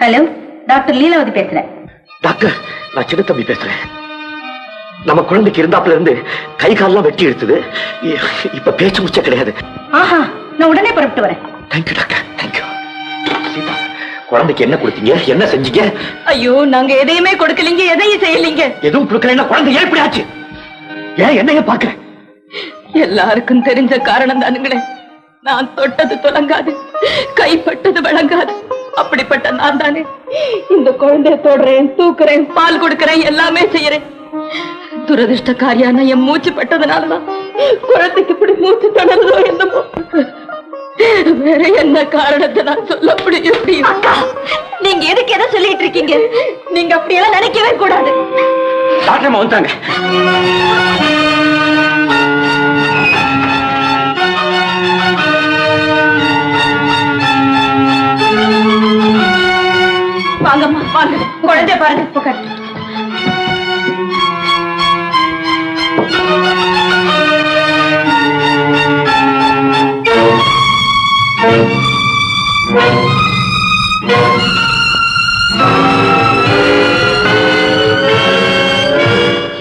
Hello, doctor Leelavathi பேசுறேன். Doctor, நான் சின்ன தம்பி பேசுறேன். நம்ம குழந்தைக்கு இருந்தாப்புல இருந்து கை காலெல்லாம் வெட்டி எடுத்தது. இப்ப பேச்சு முடிச்ச கிடையாது. ஆஹா, நான் உடனே புறப்பட்டு வரேன். Thank you doctor, thank you. சீதா, குழந்தைக்கு என்ன கொடுத்தீங்க, என்ன செஞ்சீங்க? ஐயோ, நாங்க எதையுமே கொடுக்கலீங்க, எதையும் செய்யலீங்க. எதுவும் கொடுக்கலன்னா குழந்தை ஏன் இப்படி ஆச்சு? ஏன் என்னைய பாக்குறேன்? எல்லாருக்கும் தெரிஞ்ச காரணம் தானுங்களே. நான் தொட்டது துலங்காது, கைப்பட்டது வழங்காது. அப்படிப்பட்ட நான் தானே இந்த குழந்தைய தொடுறேன், தூக்குறேன், பால் கொடுக்கறேன், எல்லாமே செய்யறேன். துரதிருஷ்டக்காரியான என் மூச்சு பட்டதுனாலதான் குழந்தைக்கு இப்படி மூச்சு தொடருதோ என்னமோ. வேற என்ன காரணத்தை நான் சொல்ல முடியும்? அக்கா, நீங்க எதுக்கு எதை சொல்லிட்டு இருக்கீங்க? நீங்க அப்படியெல்லாம் நினைக்கவே கூடாது. டாக்டர் வந்துட்டாங்க. வாங்கம்மா, வாங்க. குழந்தைய பாருங்க.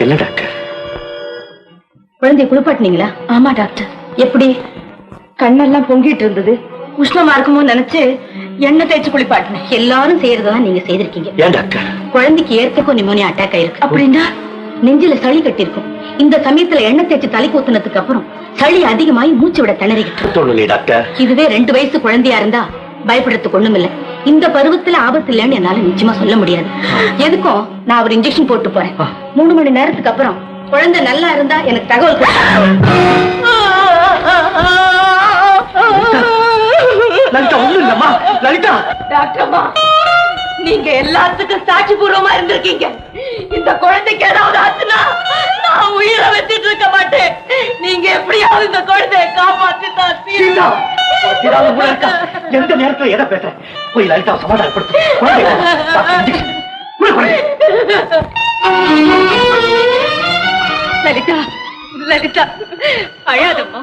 என்ன டாக்டர், குழந்தைய குளிப்பாட்டினீங்களா? ஆமா டாக்டர். எப்படி? கண்ணெல்லாம் பொங்கிட்டு இருந்தது, உஷ்ணமா இருக்குமோ நினைச்சு எண்ணெய் தேய்ச்சி குளிப்பாட்டினேன். எல்லாரும் செய்யறதான் நீங்க செய்திருக்கீங்க. ஏன் டாக்டர்? குழந்தைக்கு ஏற்கனவே நிமோனியா அட்டாக் ஆயிருக்கு. அப்படின்னா நெஞ்சில சளி கட்டிருக்கும். இந்த சமயத்துல எண்ணெய் தேய்ச்சி தலை ஊத்துனதுக்கு அப்புறம் சளி அதிகமாயி மூச்சு விட திணறிக்கிட்டு. டாக்டர், இதுவே 2 வயசு குழந்தையா இருந்தா பயப்படுறதுக்கு ஒண்ணும் இல்ல. இந்த பருவத்துல ஆபத்து இல்லைன்னு என்னால நிச்சயமா சொல்ல முடியாது. எதுக்கும் நான் ஒரு இன்ஜெக்ஷன் போட்டு போறேன். 3 மணி நேரத்துக்கு அப்புறம் குழந்தை நல்லா இருந்தா எனக்கு தகவல் லலிதா. டாக்டர்மா, நீங்க எல்லாத்துக்கும் சாட்சி பூர்வமா இருந்திருக்கீங்க. இந்த குழந்தைக்கு ஏதாவது ஆச்சுன்னா நான் உயிரை வச்சிட்டு இருக்க மாட்டேன். நீங்க எப்படியாவது இந்த குழந்தைய காப்பாத்தினா. எந்த நேரத்துல எதை பேசுறேன்? போய் லலிதா சமாதானப்படுத்து. லலிதா, லலிதா, அழாதம்மா.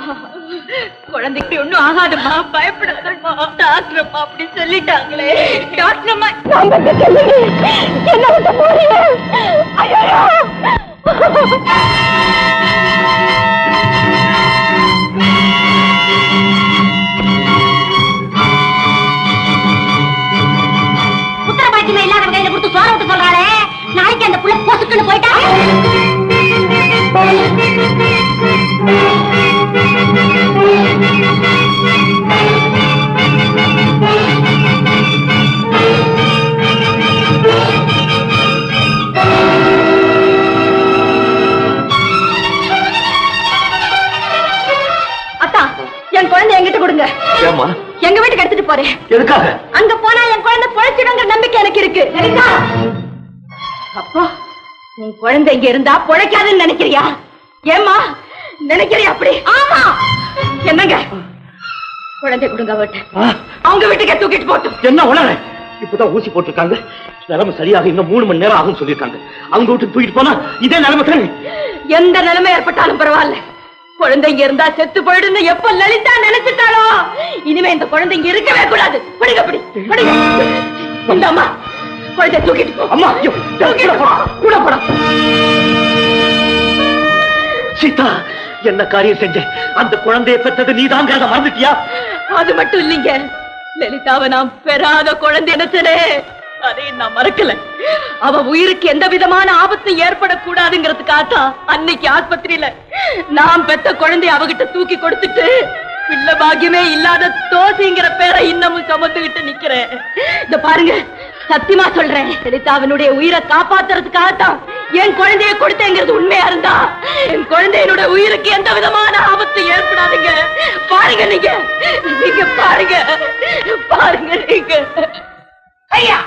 குழந்தைக்கு ஒண்ணும் ஆகாதம்மா, பயப்படாதம்மா. டாக்டர் அம்மா அப்படி சொல்லிட்டாங்களே. டாக்டர் அம்மா என்ன விட்டு போறீங்க? ஐயோ, உத்தரபாட்டியமா இல்லாத கையில கொடுத்து சோற விட்டு சொல்றாளே. நாளைக்கு அந்த புள்ள பொசுக்குன்னு போயிட்டா. அத்தா, என் குழந்தை என்கிட்ட கொடுங்க. எங்க வீட்டுக்கு எடுத்துட்டு போறேன். எதுக்காக? அங்க போனா என் குழந்தை பொழைச்சிடுங்கிற நம்பிக்கை எனக்கு இருக்கு. அப்போ உன் குழந்தை இங்க இருந்தா பொழைக்காதுன்னு நினைக்கிறியா? ஏமா நினைக்கிறியா அப்படி? ஆமா. என்னங்க, குழந்தை கொடுங்க. அவங்க வீட்டுக்கு தூக்கிட்டு போட்டு. என்ன உணர? இப்பதான் ஊசி போட்டிருக்காங்க. நிலைமை சரியாக இன்னும் 3 மணி நேரம் ஆகும் சொல்லிருக்காங்க. அவங்க வீட்டுக்கு தூக்கிட்டு போனா இதே நிலைமை தானே. எந்த நிலைமை ஏற்பட்டாலும் பரவாயில்ல, குழந்தை இங்க இருந்தா செத்து போயிடுன்னு எப்ப லலிதா நினைச்சிட்டாலோ இனிமே இந்த குழந்தை இங்க இருக்கவே கூடாது. படிங்க அப்படி படிங்க. இந்த அம்மா குழந்தை தூக்கிட்டு போ. அம்மா கூட போட. சீதா, என்ன காரியம் செஞ்ச? அந்த குழந்தையை பெற்றது நீதாங்கிறத மறந்துட்டியா? அது மட்டும் இல்லைங்க, லலிதாவை நான் பெறாத குழந்தை நினைச்சனே, அதையும் நான் மறக்கல. அவ உயிருக்கு எந்த விதமான ஆபத்து ஏற்படக்கூடாதுங்கிறதுக்காகத்தான் அன்னைக்கு ஆஸ்பத்திரியில நான் பெத்த குழந்தை அவகிட்ட தூக்கி கொடுத்துட்டு பிள்ளை பாக்கியமே இல்லாத தோசிங்கிற பேரை இன்னமும் சுமந்துகிட்டு நிக்கிறேன். இந்த பாருங்க, சத்தியமா சொல்றேன், லலிதாவினுடைய உயிரை காப்பாத்துறதுக்காகத்தான் என் குழந்தைய கொடுத்தேங்கிறது உண்மையா இருந்தா என் குழந்தையினுடைய உயிருக்கு எந்த விதமான ஆபத்து ஏற்படாதுங்க. பாருங்க, நீங்க நீங்க பாருங்க பாருங்க. நீங்க ஐயா,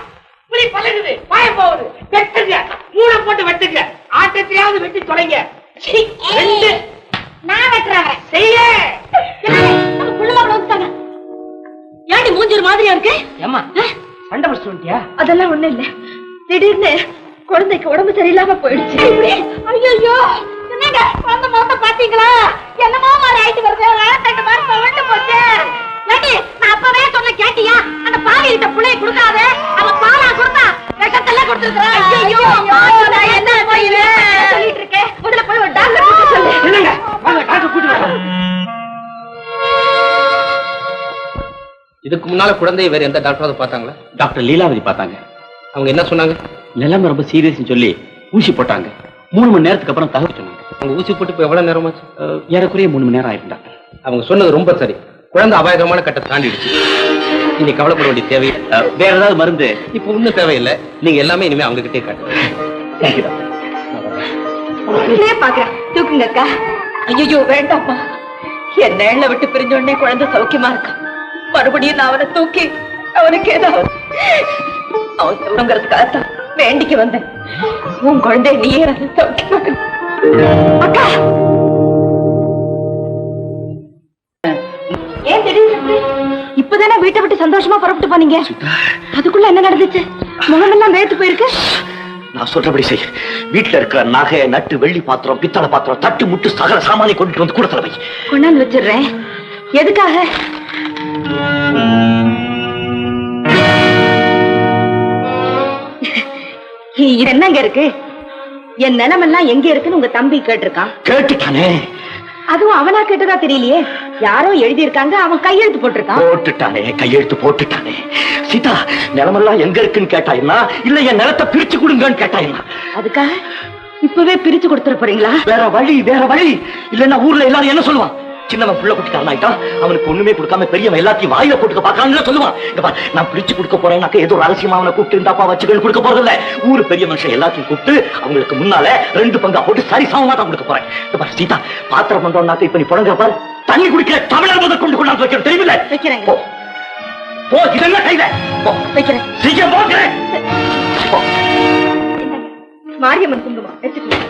புலி பழகுது, பாய போகுது, வெட்டுங்க, மூளை போட்டு வெட்டுங்க, ஆட்டத்திலாவது வெட்டி தொலைங்க. நான் வெட்டுறேன். செய்ய ஏண்டி மூஞ்சூர் மாதிரியா இருக்கு? ஏமா சண்டை பிடிச்சு வந்துட்டியா? அதெல்லாம் ஒண்ணும் இல்ல, திடீர்னு குழந்தைக்கு உடம்பு சரியில்லாம போயிடுச்சு. ஐயோ, என்னங்க குழந்தை மோத்த பாத்தீங்களா? என்னமோ மாதிரி ஆயிட்டு வருது. 2 மாசம் விட்டு போச்சு. நான் அப்பவே சொன்ன கேட்டியா? அந்த பாவி கிட்ட புள்ளைய கொடுக்காத, அவன் பாலா கொடுத்துருக்கேன். ஐயோ, நான் என்ன சொல்லிட்டு இருக்கேன். முதல்ல போய் ஒரு டாக்டர் கூட்டிட்டு சொல்லு. இல்லங்க, வாங்க டாக்டர் கூட்டிட்டு வாங்க. இதுக்கு முன்னால குழந்தைய வேற எந்த டாக்டராவது பார்த்தாங்களா? டாக்டர் லீலாவதி பார்த்தாங்க. அவங்க என்ன சொன்னாங்க? நிலைமை ரொம்ப சீரியஸ்னு சொல்லி ஊசி போட்டாங்க. 3 மணி நேரத்துக்கு அப்புறம் தகவல் சொன்னாங்க. அவங்க ஊசி போட்டு இப்ப எவ்வளவு நேரமாச்சு? ஏறக்குறைய 3 மணி நேரம் ஆயிரும் டாக்டர். அவங்க சொன்னது ரொம்ப சரி. குழந்தை அபாயகரமான கட்டத்தை தாண்டிடுச்சு. இனி கவலைப்பட வேண்டிய தேவை வேற ஏதாவது மருந்து? இப்ப ஒண்ணும் தேவையில்லை. நீங்க எல்லாமே இனிமே அவங்க கிட்டே காட்டுங்க. Thank you doctor. பாக்குறேன். தூக்குங்க அக்கா. ஐயோ வேண்டாம்ப்பா. என் நேழ விட்டு பிரிஞ்ச உடனே குழந்தை சௌக்கியமா இருக்கா. மறுபடியும் நான் அவனை தூக்கி அவனுக்கு ஏதாவது அவன் சொல்லுங்கிறதுக்காகத்தான் வேண்டிக்கு வந்தேன். உன் குழந்தை நீயே சௌக்கியமா அக்கா. ஏன் திடீர்னு இப்பதானே வீட்டை விட்டு சந்தோஷமா புறப்பட்டு போனீங்க? அதுக்குள்ள என்ன நடந்துச்சு? முகமெல்லாம் வேர்த்து போயிருக்கு. நான் சொல்றபடி செய். வீட்டுல இருக்கிற நகை, நட்டு, வெள்ளி பாத்திரம், பித்தளை பாத்திரம், தட்டு முட்டு சகல சாமானை கொண்டுட்டு வந்து கூடத்துல வை. கொண்டாந்து வச்சிடுறேன். எதுக்காக? இது என்னங்க இருக்கு? என் நிலமெல்லாம் எங்க இருக்குன்னு உங்க தம்பி கேட்டிருக்கான். கேட்டுட்டானே. அதுவும் அவனா கேட்டதா தெரியலையே. யாரோ எழுதி இருக்காங்க, அவன் கையெழுத்து போட்டிருக்கான். போட்டுட்டானே, கையெழுத்து போட்டுட்டானே. சீதா, நிலமெல்லாம் எங்க இருக்குன்னு கேட்டாயினா இல்ல என் நிலத்தை பிரிச்சு கொடுங்கன்னு கேட்டாயினா? அதுக்காக இப்பவே பிரிச்சு கொடுத்துட போறீங்களா? வேற வழி இல்லன்னா ஊர்ல எல்லாரும் என்ன சொல்லுவான்? சின்னவன் புள்ள குட்டிக்காரன் ஆயிட்டான், அவனுக்கு ஒண்ணுமே கொடுக்காம பெரியவன் எல்லாத்தையும் வாயில போட்டுக்க பாக்கான்னு சொல்லுவான். நான் பிரிச்சு கொடுக்க போறேன்னாக்க ஏதோ ரகசியமா அவனை கூப்பிட்டு இருந்தாப்பா வச்சுகள் கொடுக்க போறது இல்ல. ஊரு பெரிய மனுஷன் எல்லாத்தையும் கூப்பிட்டு அவங்களுக்கு முன்னால 2 பங்கா போட்டு சரி சமமா தான் கொடுக்க போறேன். சீதா, பாத்திரம் பண்றோம்னாக்க இப்ப நீ புடங்க பாரு. தண்ணி குடிக்கிற தமிழர் முதல் கொண்டு கொண்டாந்து வைக்கிறேன், தெரியுமில்ல? வைக்கிறேன். போ, இதெல்லாம் கையில வைக்கிறேன். சீக்கிரம் போகிறேன். மாரியம்மன் குங்குமம் வச்சுக்கோங்க.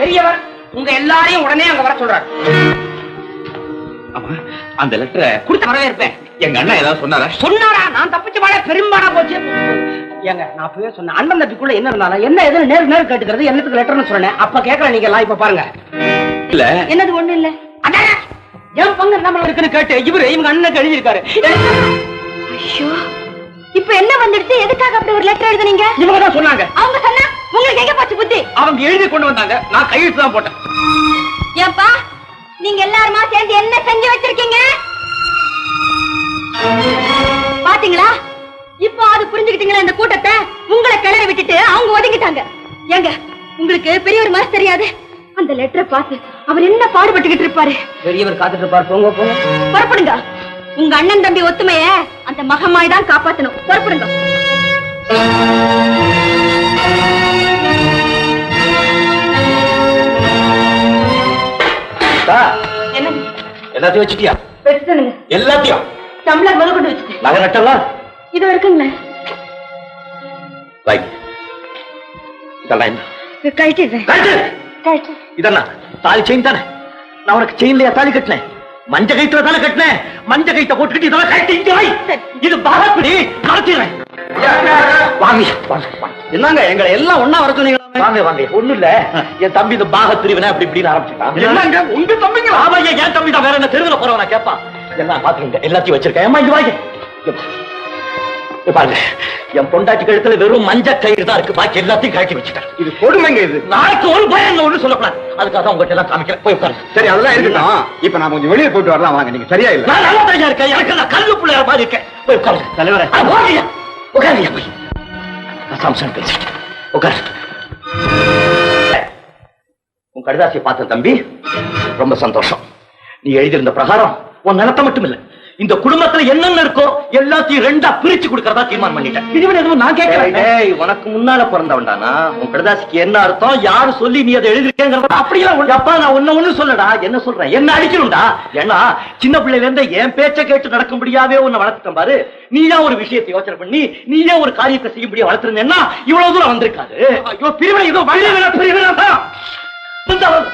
பெரியவர் உங்க எல்லாரையும் உடனே அங்க வர சொல்றாரு. ஆமா, அந்த லெட்டரை கொடுத்து வரவேற்பேன். எங்க அண்ணா ஏதாவது சொன்னாரா? நான் தப்பிச்சு வாழ பெரும்பாடா போச்சு. ஏங்க, நான் அப்பவே சொன்னேன், அண்ணன் தப்பிக்குள்ள என்ன இருந்தாலும் என்ன எதுன்னு நேரு கேட்டுக்கிறது, என்னத்துக்கு லெட்டர்னு சொன்னேன். அப்ப கேட்கல நீங்க எல்லாம். இப்ப பாருங்க. இல்ல என்னது? ஒண்ணு இல்ல. என் பங்கு நம்ம இருக்குன்னு கேட்டு இவங்க அண்ணனுக்கு எழுதியிருக்காரு. ஐயோ, இப்ப என்ன வந்துடுச்சு? எதுக்காக அப்படி ஒரு லெட்டர் எழுதுனீங்க? இவங்க தான் சொன்னாங்க. அவங்க சொன்னா உங்களுக்கு எங்க போச்சு புத்தி? அவங்க எழுதி கொண்டு வந்தாங்க, நான் கையெழுத்து தான் போட்டேன். ஏப்பா, நீங்க எல்லாருமா சேர்ந்து என்ன செஞ்சு வச்சிருக்கீங்க பாத்தீங்களா? இப்போ அது புரிஞ்சுக்கிட்டீங்களா? இந்த கூட்டத்தை உங்களை கிளறி விட்டுட்டு அவங்க ஒதுங்கிட்டாங்க. ஏங்க, உங்களுக்கு பெரியவர் மாதிரி தெரியாது. அந்த லெட்டரை பார்த்து அவர் என்ன பாடுபட்டுக்கிட்டு இருப்பாரு. பெரியவர் காத்துட்டு இருப்பார். போங்க போங்க, புறப்படுங்க. உங்க அண்ணன் தம்பி ஒத்துமைய அந்த மகமாய் தான் காப்பாத்தணும். புறப்படுங்க. என்னங்க எல்லாத்தையும் வச்சுட்டியா? வச்சுட்டேனுங்க. எல்லாத்தையும் டம்ளர் முதல் கொண்டு வச்சுட்டேன். நகை நட்டெல்லாம் இது இருக்குங்களே. இதெல்லாம் என்ன? கழட்டிடுறேன். கழட்டு. இதென்ன தாலி செயின் தானே? நான் உனக்கு செயின்லயா தாலி கட்டினேன்? மஞ்ச கைத்துல தானே கட்டினேன். மஞ்ச கைத்த போட்டுக்கிட்டு இதெல்லாம் கட்டி இங்க வை. இது பாகப்படி கலத்திடுறேன். வாங்க என்னங்க எங்களை எல்லாம் ஒன்னா வர சொன்னீங்களா? வாங்க வாங்க. ஒண்ணு இல்ல, என் தம்பி இந்த பாக பிரிவினை அப்படி இப்படின்னு ஆரம்பிச்சுட்டான். என்னங்க உங்க தம்பிங்க? ஆமா, என் தம்பி தான். வேற என்ன தெருவில் போறவனா கேட்பான்? எல்லாம் பாத்துக்கிங்க, எல்லாத்தையும் வச்சிருக்கேன். ஏமா இங்க வாங்க. பாருங்க, என் பொண்டாட்டி கழுத்துல வெறும் மஞ்ச கயிறு தான் இருக்கு, பாக்கி எல்லாத்தையும் கழட்டி வச்சுட்டேன். இது கொடுமைங்க. இது நாளைக்கு ஒரு பயம் ஒண்ணு சொல்லக்கூடாது. அதுக்காக தான் உங்ககிட்ட எல்லாம் காமிக்கிறேன். போய் உட்காருங்க. சரி, அதெல்லாம் இருக்கட்டும். இப்ப நான் கொஞ்சம் வெளியே போயிட்டு வரலாம். வாங்க, நீங்க சரியா இல்ல. நான் நல்லா தான் இருக்கேன். எனக்கு நான் கல்லு பிள்ளையார் மாதிரி இருக்கேன். போய் உட்காருங்க. தலைவரே, போங்க. உட்காருங்க போய். நான் சாம்சன் பேசிட்டேன். உட்காரு. உன் கடிதாசியை பார்த்த தம்பி ரொம்ப சந்தோஷம். நீ எழுதியிருந்த பிரகாரம் உன் நிலத்தை மட்டும் இல்ல, இந்த குடும்பத்துல என்னென்ன இருக்கோ எல்லாத்தையும் 2ஆ பிரிச்சு கொடுக்கறதா தீர்மானம் பண்ணிட்டேன். எதுவும் நான் கேட்கிறேன். உனக்கு முன்னால பிறந்தவன்டானா? உன் கடிதாசிக்கு என்ன அர்த்தம், யாரு சொல்லி நீ அதை எழுதிருக்கேங்கிறத அப்படியெல்லாம் அப்பா நான் ஒண்ணு சொல்லடா. என்ன சொல்றேன்? என்ன அடிக்கணும்டா. ஏன்னா சின்ன பிள்ளைல இருந்து என் பேச்ச கேட்டு நடக்கும்படியாவே உன்னை வளர்த்துட்டேன் பாரு. நீயா ஒரு விஷயத்தை யோசனை பண்ணி நீயே ஒரு காரியத்தை செய்யும்படியா வளர்த்திருந்தேன்னா இவ்வளவு தூரம் வந்திருக்காது. ஐயோ, பிரிவினை ஏதோ பிரிவினை தான்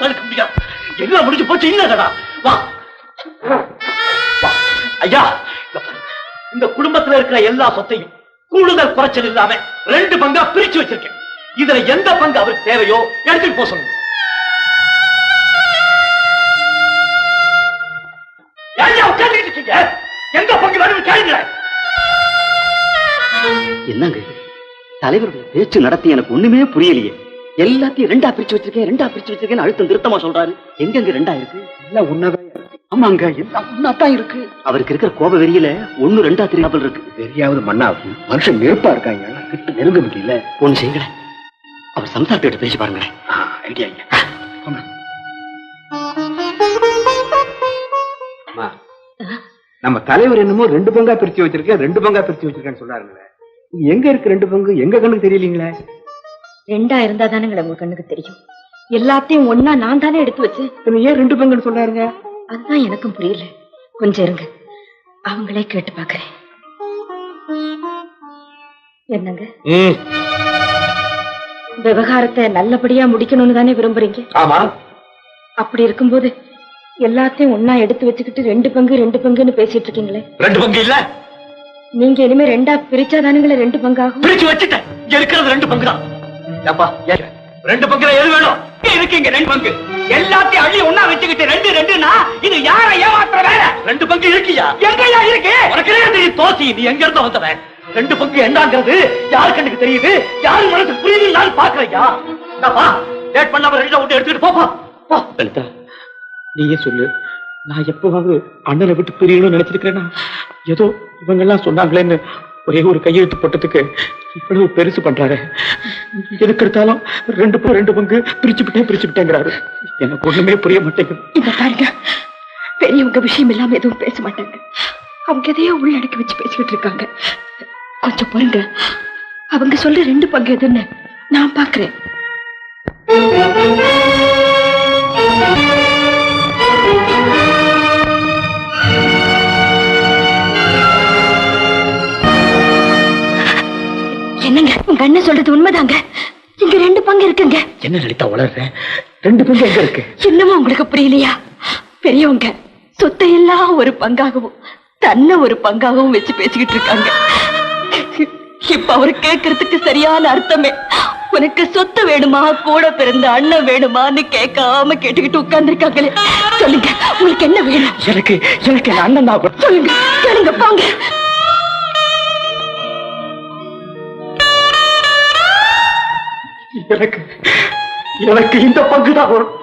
தடுக்க முடியாது. எல்லாம் முடிஞ்சு போச்சு. இல்லடா, வா ஐயா. இந்த குடும்பத்துல இருக்கிற எல்லா சொத்தையும் கூடுதல் குறைச்சல் இல்லாம 2 பங்கா பிரிச்சு வச்சிருக்கேன். இதுல எந்த பங்கு அவருக்கு தேவையோ எடுத்துட்டு போக சொல்லுங்க. உட்கார்ந்து எந்த பங்கு வேணும் கேளுங்க. என்னங்க தலைவருடைய பேச்சு நடத்தி எனக்கு ஒண்ணுமே புரியலையே. எல்லாத்தையும் ரெண்டா பிரிச்சு வச்சிருக்கேன் அழுத்தம் திருத்தமா சொல்றாரு. எங்கெங்க ரெண்டா இருக்கு? எல்லாம் ஒன்னாதான் இருக்கு. ஆமாங்க, எல்லாம் ஒன்னாதான் இருக்கு. அவருக்கு இருக்கிற கோப வெறியில ஒண்ணு ரெண்டா தெரியாமல் இருக்கு. வெறியாவது மண்ணாவது மனுஷன் நெருப்பா இருக்காங்க, கிட்ட நெருங்க முடியல. ஒண்ணு செய்யுங்களேன், அவர் சம்சாரத்தை பேசி பாருங்களேன். ஐடியா. நம்ம தலைவர் என்னமோ 2 பங்கா பிரிச்சு வச்சிருக்கேன்னு சொல்றாருங்களே. எங்க இருக்கு 2 பங்கு? எங்க கண்ணுக்கு தெரியலீங்களே. 2 இருந்தா தானுங்களே உங்க கண்ணுக்கு தெரியும். எல்லாத்தையும் ஒன்னா நான் தானே எடுத்து வச்சேன். ஏன் 2 பங்குன்னு சொல்றாருங்க? அதுதான் எனக்கும் புரியல. கொஞ்சம் இருங்க, அவங்களே கேட்டு பாக்குறேன். என்னங்க, விவகாரத்தை நல்லபடியா முடிக்கணும்னு தானே விரும்புறீங்க? ஆமா. அப்படி இருக்கும்போது எல்லாத்தையும் ஒன்னா எடுத்து வச்சுக்கிட்டு 2 பங்குன்னு பேசிட்டு இருக்கீங்களே. 2 பங்கு இல்ல, நீங்க இனிமே 2ஆ பிரிச்சாதானுங்களே 2 பங்காகும். பிரிச்சு வச்சுட்டேன். இருக்கிறது 2 பங்கு தான். 2 பங்குல எது வேணும்? இருக்குங்க 2 பங்கு. எல்லாத்தையும் அள்ளி ஒண்ணா வச்சுக்கிட்டு 2னா இது யார ஏமாத்துற வேலை? 2 பங்கு இருக்கியா? எங்கயா இருக்கு? உனக்கு தோசி, நீ எங்க இருந்த வந்தவன்? 2 பங்கு என்னங்கிறது யாரு கண்ணுக்கு தெரியுது, யாரு மனசுக்கு புரியுது? நான் பாக்குறையா? லேட் பண்ணாம 2 விட்டு எடுத்துட்டு போப்பா. லலிதா, நீயே சொல்லு, நான் எப்பவாவது அண்ணனை விட்டு பிரியணும்னு நினைச்சிருக்கிறேன்னா? ஏதோ இவங்க எல்லாம் சொன்னாங்களேன்னு ஒரே ஒரு கையெழுத்து போட்டதுக்கு இவ்வளவு பெருசு பண்றாரு. எதுக்கு எடுத்தாலும் 2 பங்கு பிரிச்சுட்டேங்கிறாரு. எனக்கு ஒண்ணுமே புரிய மாட்டேங்குது. இந்த பாருங்க, பெரியவங்க விஷயம் இல்லாம எதுவும் பேச மாட்டாங்க. அவங்க எதையோ உள்ளடக்கி வச்சு பேசிக்கிட்டு இருக்காங்க. கொஞ்சம் பொறுங்க, அவங்க சொல்ற 2 பங்கு எதுன்னு நான் பாக்குறேன். என்னங்க, உங்க அண்ணன் சொல்றது உண்மைதாங்க. இங்க 2 பங்கு இருக்குங்க. என்ன லலிதா உளர்ற? 2 பங்கு எங்க இருக்கு? இன்னமும் உங்களுக்கு புரியலையா? பெரியவங்க சொத்தை எல்லாம் ஒரு பங்காகவும் தன்னை ஒரு பங்காகவும் வச்சு பேசிக்கிட்டு இருக்காங்க. இப்ப அவரு கேட்கறதுக்கு சரியான அர்த்தமே, உனக்கு சொத்து வேணுமா, கூட பிறந்த அண்ணன் வேணுமான்னு கேட்காம கேட்டுக்கிட்டு உட்கார்ந்து இருக்காங்களே. சொல்லுங்க, உங்களுக்கு என்ன வேணும்? எனக்கு அண்ணன் தான். சொல்லுங்க, கேளுங்க, போங்க. எனக்கு இந்த பங்கு தான் வரும்.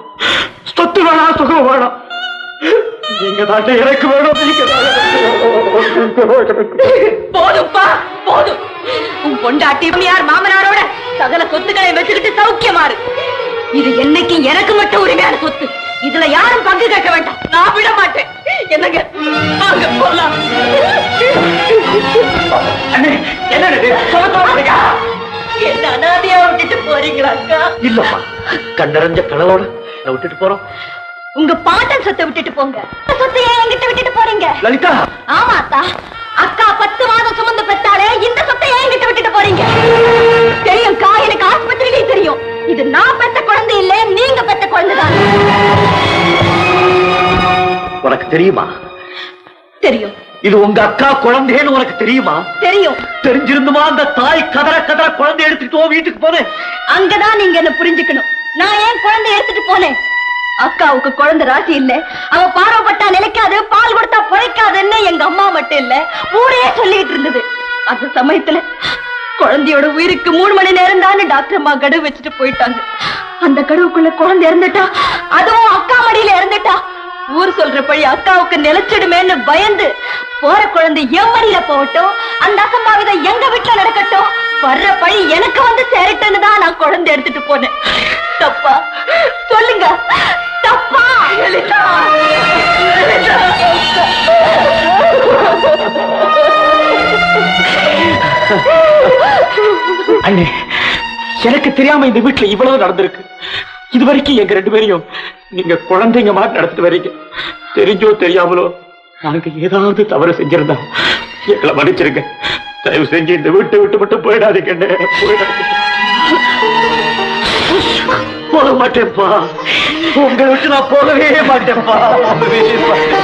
சொத்து வேணாம், சுகம் வேணாம். நீங்க தான் எனக்கு வேணும். போதும்பா, போதும். உன் பொண்டாட்டி யார் மாமனாரோட சகல சொத்துக்களை வச்சுக்கிட்டு சௌக்கியமாறு. இது என்னைக்கு எனக்கு மட்டும் உரிமையான சொத்து. இதுல யாரும் பங்கு கேட்க வேண்டாம். நான் விட மாட்டேன். என்னங்க, வாங்க போலாம். என்ன அனாதையா விட்டுட்டு போறீங்களா அக்கா? இல்லம்மா, கண்ணறிஞ்ச கனவோட நான் விட்டுட்டு போறோம். உங்க பாட்டன் சொத்தை விட்டுட்டு போங்க. சொத்தையே என்கிட்ட விட்டுட்டு போறீங்க லலிதா? ஆமா அத்தா, அக்கா 10 மாதம் சுமந்து பெற்றாலே இந்த சொத்தையே என்கிட்ட விட்டுட்டு போறீங்க. தெரியும்க்கா, எனக்கு ஆஸ்பத்திரியிலே தெரியும். இது நான் பெற்ற குழந்தை இல்ல, நீங்க பெற்ற குழந்தைதான். உனக்கு தெரியுமா? தெரியும். இது உங்க அக்கா குழந்தைன்னு உனக்கு தெரியுமா? தெரியும். தெரிஞ்சிருந்துமா அந்த தாய் கதற குழந்தை எடுத்துட்டு வீட்டுக்கு போனேன்? அங்கதான் நீங்க என்ன புரிஞ்சுக்கணும். நான் ஏன் குழந்தை எடுத்துட்டு போனேன்? அக்காவுக்கு குழந்தை ராசி இல்ல, அவ பார்வப்பட்டா நிலைக்காது, பால் கொடுத்தா பிழைக்காதுன்னு எங்க அம்மா மட்டும் இல்ல, ஊரே சொல்லிட்டு இருந்தது. அந்த சமயத்துல குழந்தையோட உயிருக்கு 3 மணி நேரம் தானே டாக்டர் அம்மா கடுவு வச்சுட்டு போயிட்டாங்க. அந்த கடுவுக்குள்ள குழந்தை இறந்துட்டா, அதுவும் அக்கா மடியில இறந்துட்டா, ஊர் சொல்ற பழி அக்காவுக்கு நிலைச்சிடுமேன்னு பயந்து போற குழந்தை என் மடியில போகட்டும், அந்த அசம்பாவிதம் எங்க வீட்டுல நடக்கட்டும், வர்ற பழி எனக்கு வந்து சேரட்டுன்னு தான் நான் குழந்தை எடுத்துட்டு போனேன். தப்பா சொல்லுங்க, தப்பா? அண்ணே, எனக்கு தெரியாம இந்த வீட்டுல இவ்வளவு நடந்திருக்கு. இது வரைக்கும் எங்க 2 பேரையும் நீங்க குழந்தைங்க மாதிரி நடத்திட்டு வரீங்க. தெரிஞ்சோ தெரியாமலோ நாங்க ஏதாவது தவறு செஞ்சிருந்தா எங்களை மன்னிச்சிருங்க. தயவு செஞ்சு இந்த வீட்டை விட்டு மட்டும் போயிடாதீங்க. போக மாட்டேன்ப்பா, உங்களை விட்டு நான் போகவே மாட்டேன்ப்பா. போகவே மாட்டேன்.